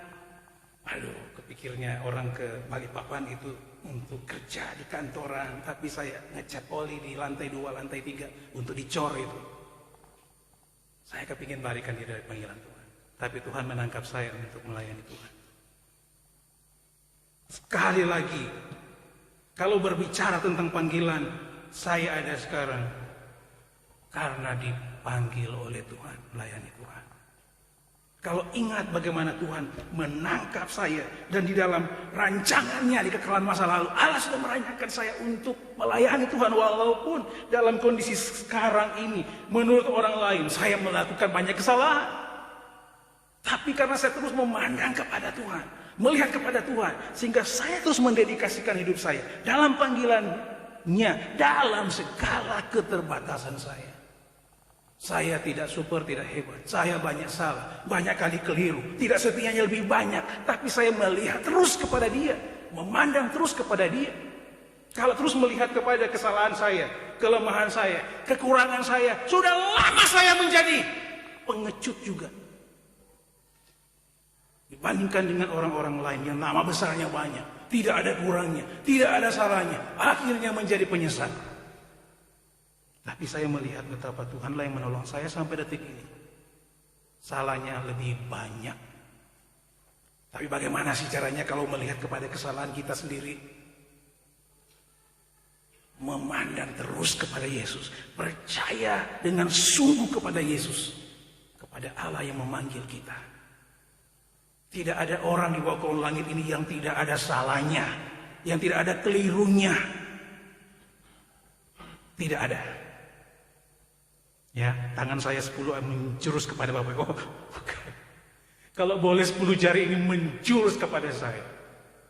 Aduh, kepikirnya orang ke Balikpapan itu untuk kerja di kantoran, tapi saya ngecat oli di lantai 2, lantai 3 untuk dicor itu. Saya kepingin larikan diri dari panggilan Tuhan, tapi Tuhan menangkap saya untuk melayani Tuhan. Sekali lagi, kalau berbicara tentang panggilan, saya ada sekarang karena dipanggil oleh Tuhan, melayani Tuhan. Kalau ingat bagaimana Tuhan menangkap saya dan di dalam rancangannya di kekekalan masa lalu, Allah sudah merancangkan saya untuk melayani Tuhan walaupun dalam kondisi sekarang ini menurut orang lain saya melakukan banyak kesalahan. Tapi karena saya terus memandang kepada Tuhan, melihat kepada Tuhan, sehingga saya terus mendedikasikan hidup saya dalam panggilannya, dalam segala keterbatasan saya. Saya tidak super, tidak hebat. Saya banyak salah, banyak kali keliru. Tidak setianya lebih banyak. Tapi saya melihat terus kepada Dia. Memandang terus kepada Dia. Kalau terus melihat kepada kesalahan saya, kelemahan saya, kekurangan saya, sudah lama saya menjadi pengecut juga. Dibandingkan dengan orang-orang lain yang nama besarnya banyak. Tidak ada kurangnya, tidak ada salahnya. Akhirnya menjadi penyesat. Tapi saya melihat betapa Tuhanlah yang menolong saya sampai detik ini. Salahnya lebih banyak. Tapi bagaimana sih caranya kalau melihat kepada kesalahan kita sendiri? Memandang terus kepada Yesus. Percaya dengan sungguh kepada Yesus. Kepada Allah yang memanggil kita. Tidak ada orang di bawah kolong langit ini yang tidak ada salahnya. Yang tidak ada kelirunya. Tidak ada. Ya, tangan saya 10 menjurus kepada Bapak. Oh, bukan. Kalau boleh 10 jari ini menjurus kepada saya.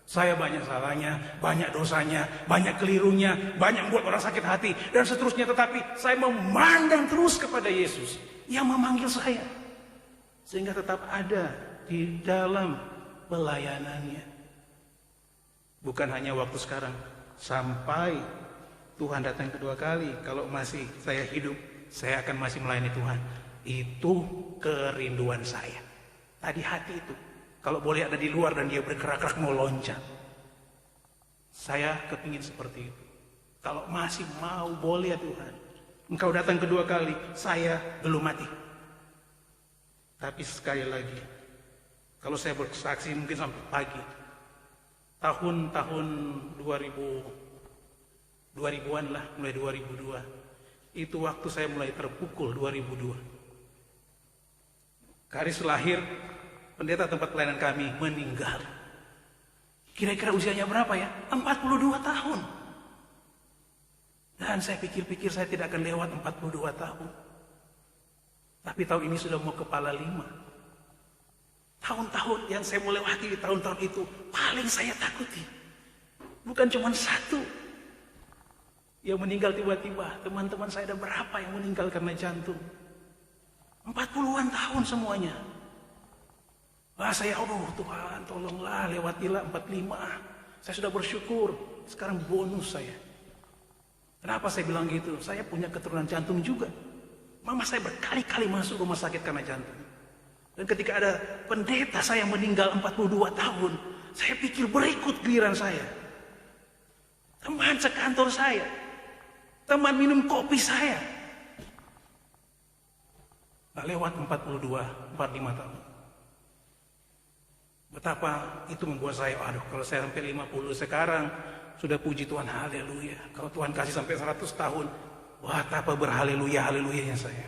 Saya banyak salahnya, banyak dosanya, banyak kelirunya, banyak membuat orang sakit hati, dan seterusnya. Tetapi saya memandang terus kepada Yesus yang memanggil saya. Sehingga tetap ada di dalam pelayanannya. Bukan hanya waktu sekarang, sampai Tuhan datang kedua kali. Kalau masih saya hidup, saya akan masih melayani Tuhan. Itu kerinduan saya. Tadi hati itu. Kalau boleh ada di luar dan dia bergerak-gerak mau loncat. Saya kepingin seperti itu. Kalau masih mau, boleh ya Tuhan. Engkau datang kedua kali, saya belum mati. Tapi sekali lagi, kalau saya bersaksi mungkin sampai pagi. Tahun-tahun 2000-an lah, mulai 2002. Itu waktu saya mulai terpukul 2002. Garis lahir pendeta tempat pelayanan kami meninggal. Kira-kira usianya berapa ya? 42 tahun. Dan saya pikir-pikir saya tidak akan lewat 42 tahun. Tapi tahun ini sudah mau kepala 5. Tahun-tahun yang saya melewati di tahun-tahun itu paling saya takuti. Bukan cuma satu yang meninggal tiba-tiba. Teman-teman saya ada berapa yang meninggal karena jantung? 40-an tahun semuanya. Wah, saya Tuhan tolonglah lewatilah 45. Saya sudah bersyukur. Sekarang bonus saya. Kenapa saya bilang gitu? Saya punya keturunan jantung juga. Mama saya berkali-kali masuk rumah sakit karena jantung. Dan ketika ada pendeta saya meninggal 42 tahun, saya pikir berikut giliran saya. Teman sekantor saya, teman minum kopi saya. Gak lewat 42, 45 tahun. Betapa itu membuat saya, kalau saya sampai 50 sekarang, sudah puji Tuhan, haleluya. Kalau Tuhan kasih sampai 100 tahun, wah, betapa berhaleluya-haleluyanya saya.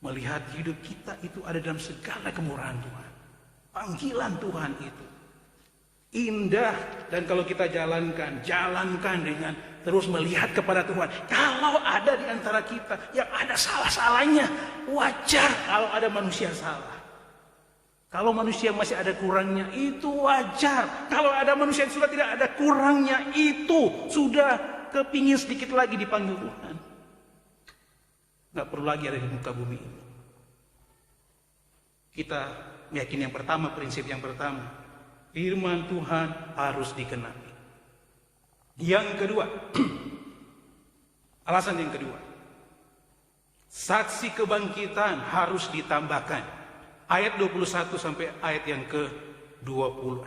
Melihat hidup kita itu ada dalam segala kemurahan Tuhan. Panggilan Tuhan itu indah, dan kalau kita jalankan dengan terus melihat kepada Tuhan. Kalau ada di antara kita yang ada salah-salahnya, wajar kalau ada manusia salah. Kalau manusia masih ada kurangnya, itu wajar. Kalau ada manusia yang sudah tidak ada kurangnya, itu sudah kepingin sedikit lagi dipanggil Tuhan. Nggak perlu lagi ada di muka bumi ini. Kita meyakini yang pertama, prinsip yang pertama, firman Tuhan harus digenapi. Yang kedua, alasan yang kedua, saksi kebangkitan harus ditambahkan. Ayat 21 sampai ayat yang ke-26.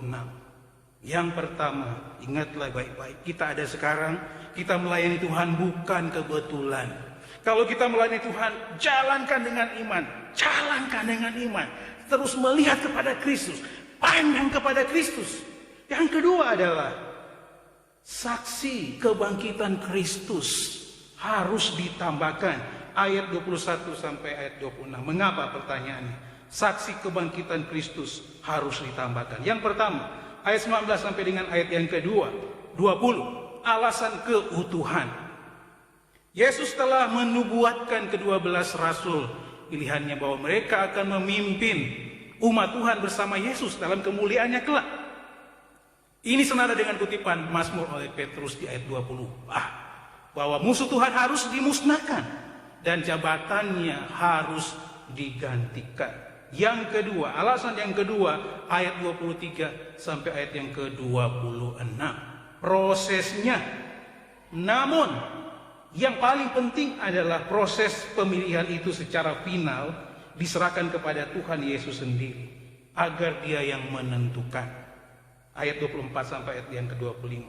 Yang pertama, ingatlah baik-baik, kita ada sekarang, kita melayani Tuhan bukan kebetulan. Kalau kita melayani Tuhan, jalankan dengan iman. Jalankan dengan iman. Terus melihat kepada Kristus. Pandang kepada Kristus. Yang kedua adalah saksi kebangkitan Kristus harus ditambahkan. Ayat 21 sampai ayat 26. Mengapa pertanyaannya? Saksi kebangkitan Kristus harus ditambahkan. Yang pertama, ayat 19 sampai dengan ayat yang kedua, 20. Alasan keutuhan. Yesus telah menubuatkan ke-12 rasul pilihannya bahwa mereka akan memimpin umat Tuhan bersama Yesus dalam kemuliaannya kelak. Ini senada dengan kutipan Mazmur oleh Petrus di ayat 20. Bahwa musuh Tuhan harus dimusnahkan dan jabatannya harus digantikan. Yang kedua, alasan yang kedua, ayat 23 sampai ayat yang ke-26. Prosesnya. Namun yang paling penting adalah proses pemilihan itu secara final diserahkan kepada Tuhan Yesus sendiri, agar Dia yang menentukan. Ayat 24 sampai ayat yang ke-25.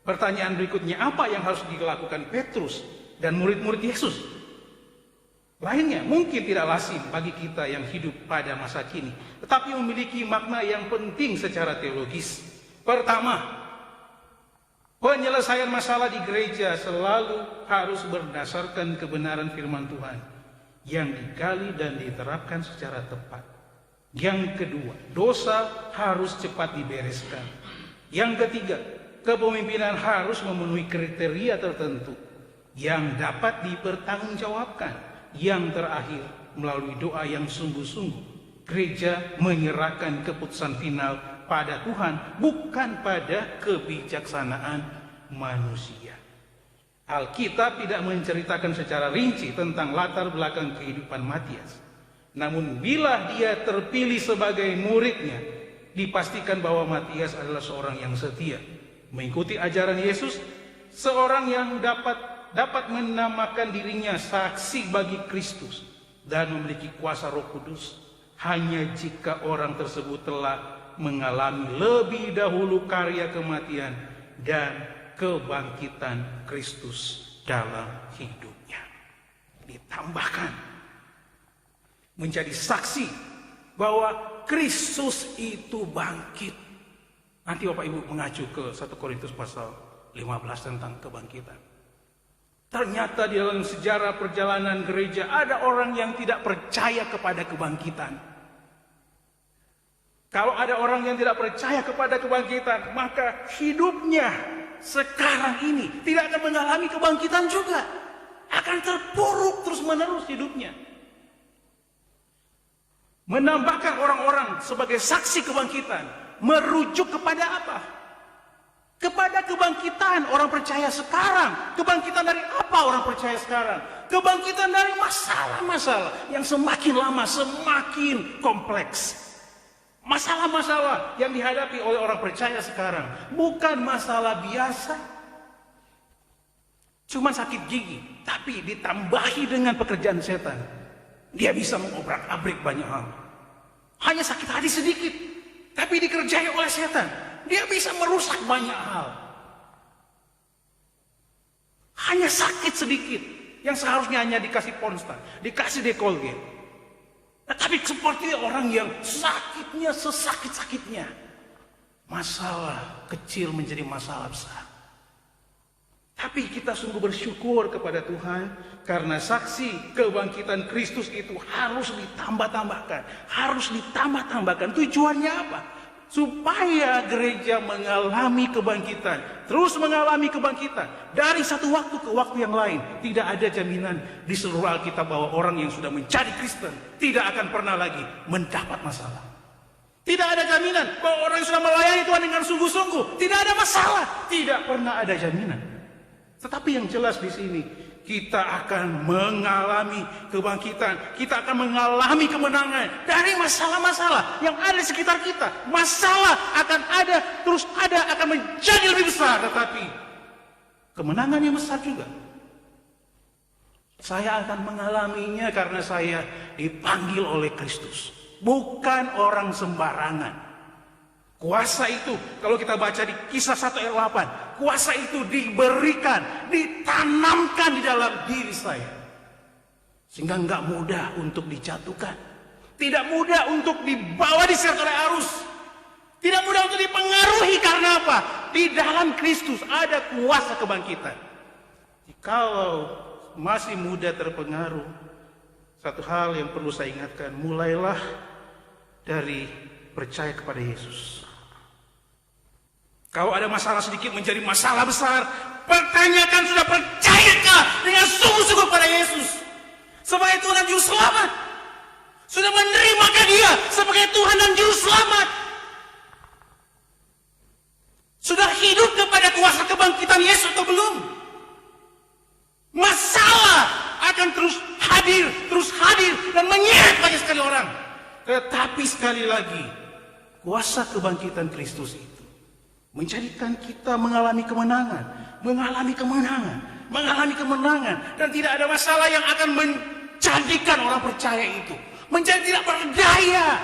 Pertanyaan berikutnya, apa yang harus dilakukan Petrus dan murid-murid Yesus lainnya mungkin tidak lazim bagi kita yang hidup pada masa kini, tetapi memiliki makna yang penting secara teologis. Pertama, penyelesaian masalah di gereja selalu harus berdasarkan kebenaran firman Tuhan yang digali dan diterapkan secara tepat. Yang kedua, dosa harus cepat dibereskan. Yang ketiga, kepemimpinan harus memenuhi kriteria tertentu yang dapat dipertanggungjawabkan. Yang terakhir, melalui doa yang sungguh-sungguh, gereja menyerahkan keputusan final pada Tuhan, bukan pada kebijaksanaan manusia. Alkitab tidak menceritakan secara rinci tentang latar belakang kehidupan Matias. Namun bila dia terpilih sebagai muridnya, dipastikan bahwa Matias adalah seorang yang setia, mengikuti ajaran Yesus, seorang yang dapat menamakan dirinya saksi bagi Kristus dan memiliki kuasa Roh Kudus hanya jika orang tersebut telah mengalami lebih dahulu karya kematian dan kebangkitan Kristus dalam hidupnya. Ditambahkan menjadi saksi bahwa Kristus itu bangkit. Nanti Bapak Ibu mengacu ke 1 Korintus pasal 15 tentang kebangkitan. Ternyata di dalam sejarah perjalanan gereja ada orang yang tidak percaya kepada kebangkitan. Kalau ada orang yang tidak percaya kepada kebangkitan, maka hidupnya sekarang ini tidak akan mengalami kebangkitan juga. Akan terpuruk terus-menerus hidupnya. Menambahkan orang-orang sebagai saksi kebangkitan, merujuk kepada apa? Kepada kebangkitan orang percaya sekarang. Kebangkitan dari apa orang percaya sekarang? Kebangkitan dari masalah-masalah yang semakin lama semakin kompleks. Masalah-masalah yang dihadapi oleh orang percaya sekarang bukan masalah biasa. Cuma sakit gigi, tapi ditambahi dengan pekerjaan setan. Dia bisa mengobrak-abrik banyak hal. Hanya sakit hati sedikit, tapi dikerjai oleh setan. Dia bisa merusak banyak hal. Hanya sakit sedikit yang seharusnya hanya dikasih ponstan, dikasih dekolget. Tapi seperti orang yang sakitnya sesakit-sakitnya. Masalah kecil menjadi masalah besar. Tapi kita sungguh bersyukur kepada Tuhan karena saksi kebangkitan Kristus itu harus ditambah-tambahkan. Harus ditambah-tambahkan. Tujuannya apa? Supaya gereja mengalami kebangkitan, terus mengalami kebangkitan dari satu waktu ke waktu yang lain. Tidak ada jaminan di seluruh Alkitab bahwa orang yang sudah menjadi Kristen tidak akan pernah lagi mendapat masalah. Tidak ada jaminan bahwa orang yang sudah melayani Tuhan dengan sungguh-sungguh tidak ada masalah. Tidak pernah ada jaminan. Tetapi yang jelas di sini, kita akan mengalami kebangkitan. Kita akan mengalami kemenangan dari masalah-masalah yang ada di sekitar kita. Masalah akan ada, terus ada, akan menjadi lebih besar. Tetapi kemenangan yang besar juga. Saya akan mengalaminya karena saya dipanggil oleh Kristus. Bukan orang sembarangan. Kuasa itu, kalau kita baca di Kisah 1 ayat 8, kuasa itu diberikan, ditanamkan di dalam diri saya. Sehingga enggak mudah untuk dijatuhkan. Tidak mudah untuk dibawa diseret oleh arus. Tidak mudah untuk dipengaruhi karena apa? Di dalam Kristus ada kuasa kebangkitan. Kalau masih mudah terpengaruh, satu hal yang perlu saya ingatkan, mulailah dari percaya kepada Yesus. Kalau ada masalah sedikit menjadi masalah besar, pertanyakan sudah percayakah dengan sungguh-sungguh pada Yesus sebagai Tuhan dan Juru Selamat? Sudah menerimakah Dia sebagai Tuhan dan Juru Selamat? Sudah hidup kepada kuasa kebangkitan Yesus atau belum? Masalah akan terus hadir dan menyeret banyak sekali orang. Tetapi sekali lagi, kuasa kebangkitan Kristus itu menjadikan kita mengalami kemenangan, dan tidak ada masalah yang akan menjadikan orang percaya itu menjadi tidak berdaya,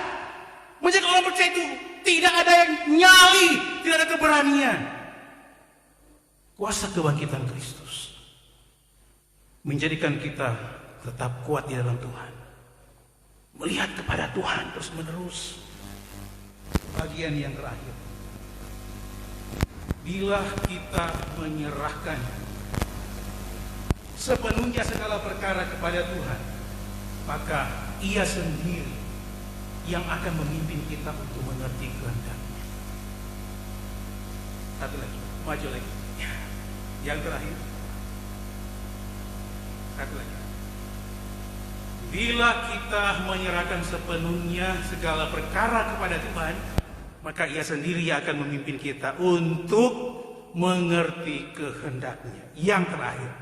menjadi orang percaya itu tidak ada yang nyali, tidak ada keberanian. Kuasa kebangkitan Kristus menjadikan kita tetap kuat di dalam Tuhan. Melihat kepada Tuhan terus menerus. Bagian yang terakhir. Bila kita menyerahkan sepenuhnya segala perkara kepada Tuhan, maka Ia sendiri yang akan memimpin kita untuk mengerti kehendak-Nya. Satu lagi, maju lagi. Yang terakhir. Satu lagi. Bila kita menyerahkan sepenuhnya segala perkara kepada Tuhan, maka Ia sendiri yang akan memimpin kita untuk mengerti kehendak-Nya. Yang terakhir,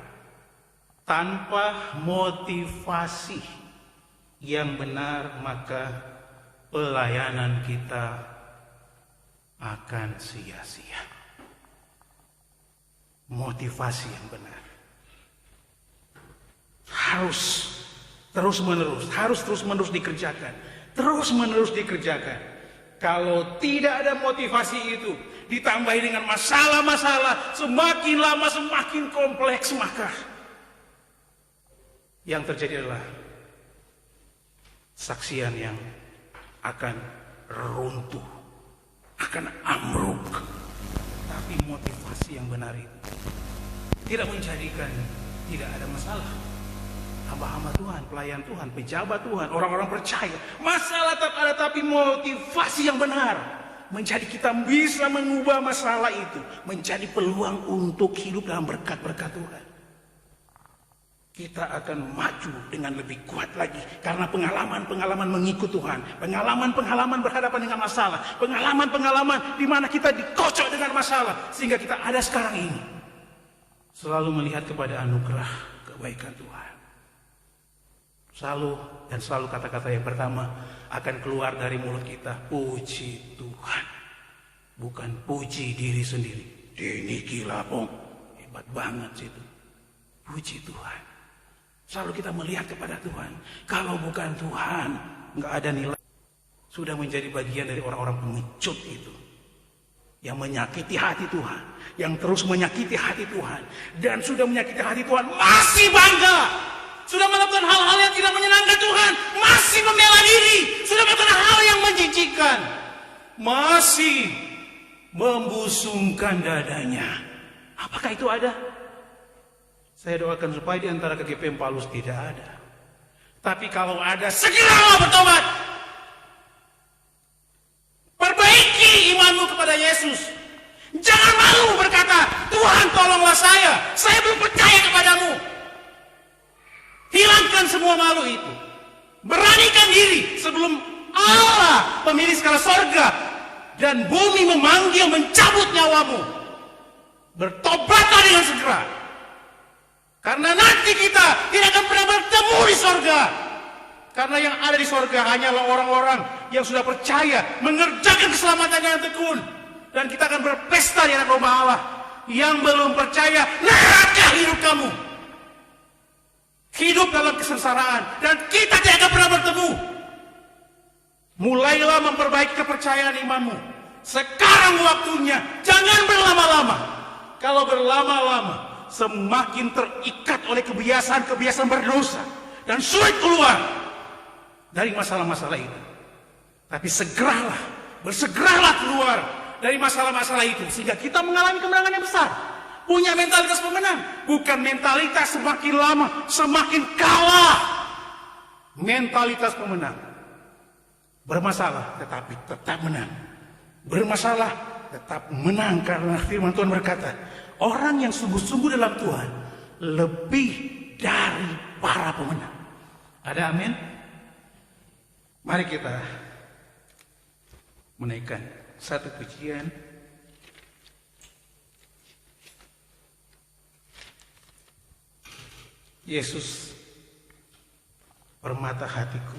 tanpa motivasi yang benar, maka pelayanan kita akan sia-sia. Motivasi yang benar harus terus-menerus dikerjakan. Terus-menerus dikerjakan. Kalau tidak ada motivasi itu, ditambahi dengan masalah-masalah, semakin lama semakin kompleks, maka yang terjadi adalah saksian yang akan runtuh, akan amruk. Tapi motivasi yang benar itu tidak menjadikan tidak ada masalah. Hamba-hamba Tuhan, pelayan Tuhan, pejabat Tuhan, orang-orang percaya. Masalah tetap ada, tapi motivasi yang benar menjadi kita bisa mengubah masalah itu menjadi peluang untuk hidup dalam berkat-berkat Tuhan. Kita akan maju dengan lebih kuat lagi karena pengalaman-pengalaman mengikut Tuhan, pengalaman-pengalaman berhadapan dengan masalah, pengalaman-pengalaman di mana kita dikocok dengan masalah sehingga kita ada sekarang ini. Selalu melihat kepada anugerah kebaikan Tuhan. Selalu kata-kata yang pertama akan keluar dari mulut kita, puji Tuhan, bukan puji diri sendiri. Ini gila pong, hebat banget situ. Puji Tuhan. Selalu kita melihat kepada Tuhan. Kalau bukan Tuhan, nggak ada nilai. Sudah menjadi bagian dari orang-orang pengecut itu, yang menyakiti hati Tuhan, yang terus menyakiti hati Tuhan, dan sudah menyakiti hati Tuhan masih bangga. Sudah melakukan hal-hal yang tidak menyenangkan Tuhan, masih membela diri. Sudah melakukan hal yang menjijikkan, masih membusungkan dadanya. Apakah itu ada? Saya doakan supaya di antara KGP Empalus tidak ada. Tapi kalau ada, segeralah bertobat. Perbaiki imanmu kepada Yesus. Jangan malu berkata, Tuhan tolonglah saya belum percaya kepadamu. Hilangkan semua malu itu. Beranikan diri sebelum Allah pemilik segala sorga dan bumi memanggil mencabut nyawamu. Bertobatlah dengan segera. Karena nanti kita tidak akan pernah bertemu di sorga. Karena yang ada di sorga hanyalah orang-orang yang sudah percaya mengerjakan keselamatan yang tekun. Dan kita akan berpesta di hadapan rumah Allah. Yang belum percaya, neraka hidup kamu. Hidup dalam kesengsaraan dan kita tidak akan pernah bertemu. Mulailah memperbaiki kepercayaan imanmu. Sekarang waktunya, jangan berlama-lama. Kalau berlama-lama, semakin terikat oleh kebiasaan-kebiasaan berdosa dan sulit keluar dari masalah-masalah itu. Tapi bersegeralah keluar dari masalah-masalah itu sehingga kita mengalami kemenangan yang besar. Punya mentalitas pemenang, bukan mentalitas semakin lama semakin kalah. Mentalitas pemenang. Bermasalah tetapi tetap menang. Bermasalah tetap menang karena firman Tuhan berkata, orang yang sungguh-sungguh dalam Tuhan lebih dari para pemenang. Ada amin? Mari kita menaikkan satu pujian. Yesus, permata hatiku.